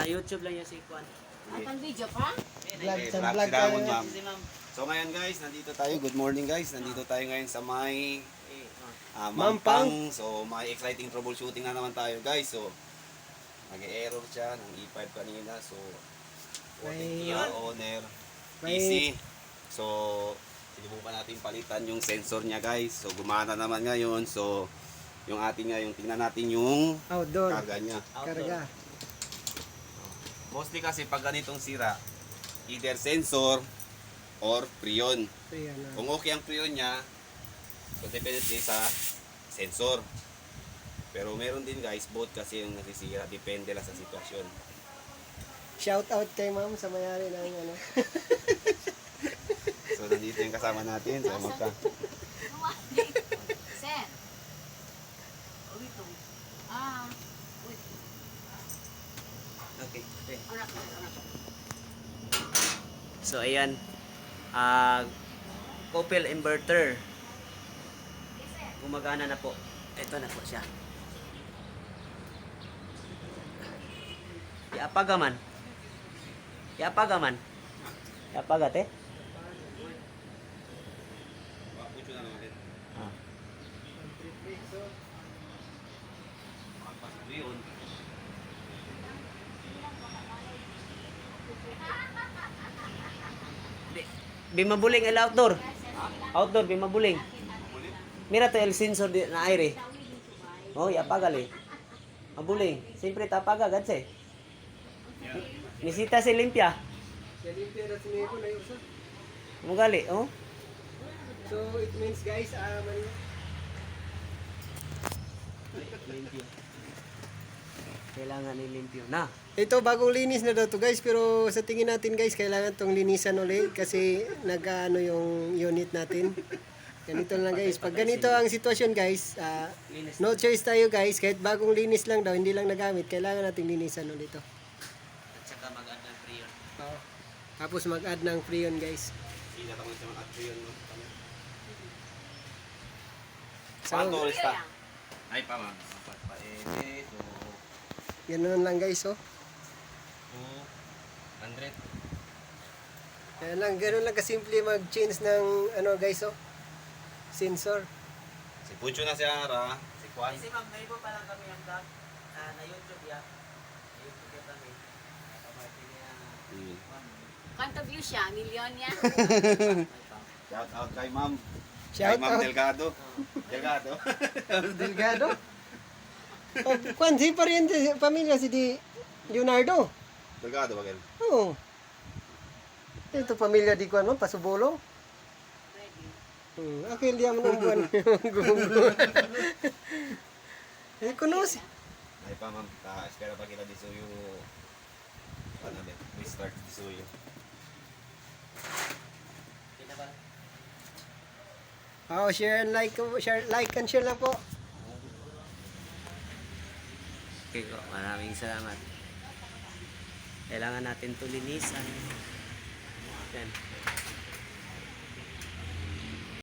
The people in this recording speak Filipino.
YouTube lang yung si Kwan. Ang video pa? Vlog Okay, sa vlog vlog si Damon, tayo. ma'am. Si Ma'am. So ngayon guys, nandito tayo. Good morning guys. Nandito tayo ngayon sa may Mampang. Mampang. So may exciting troubleshooting na naman tayo guys. So nag-error siya ng E5 kanina. So May- owner, may- easy. So sinubukan natin palitan yung sensor niya guys. So gumana naman ngayon. So yung ating nga, yung tingnan natin yung Outdoor. karga niya. Karga. Mostly kasi pag ganitong sira, either sensor or prion. So, yan, Kung okay ang prion niya, so definitely sa sensor. Pero meron din guys, both kasi yung nasisira, depende lang sa sitwasyon. Shout out kay ma'am sa mayari ng ano. So nandito yung kasama natin, so magka. Sir. Ah. Wait. Okay. Anak. So ayan. Coupler inverter. Gumagana na po. Ito na po siya. Iapagaman. Iapagaman. Iapagat eh. Pucho na naman din. Ah. Prion. Bimabuling el outdoor. Outdoor bimabuling. Mira to el sensor di na aire. Oh, iapagal eh. Mabuling. Siyempre tapaga gadse. Nisita si limpia. Mugali, oh. So it means guys, Limpyo. Kailangan nilimpyo na. ito bagong linis na daw to guys, pero sa tingin natin guys, kailangan tong linisan ulit kasi nag-ano yung unit natin. Ganito lang guys. Pag ganito ang sitwasyon guys, no choice tayo guys, kahit bagong linis lang daw, hindi lang nagamit, kailangan nating linisan ulit to. At saka mag-add ng prion. Tapos mag-add ng freon guys. Sila naman sa mga prion mo. So, Paano ulit ta? Ay pa ma'am. So ganun lang guys, oh. 200. Kaya lang, ganun lang kasimple mag-change ng ano guys, oh. Sensor. Si Pucho na si Ara, si Kwan. Kasi ma'am, naibo pa lang kami ang vlog na YouTube ya. Na YouTube ya kami. Kapamati niya. Quanto view siya? Milyon niya? Shout out kay Ma'am. Shout Kay Ma'am out. Delgado. Delgado. Delgado. Oh, Kwan, si pariente, pamilya si di Leonardo. Delgado ba ganun? Oo. Ito pamilya di Kwan mo, Pasubolo. Akil dia menumbuan. Konosi. Ay pa ma'am, espera pa kita di suyo. Ano din? Restart di suyo. Share and like, and share lang po. Okay ko, maraming salamat. Kailangan natin to linisan. Yan.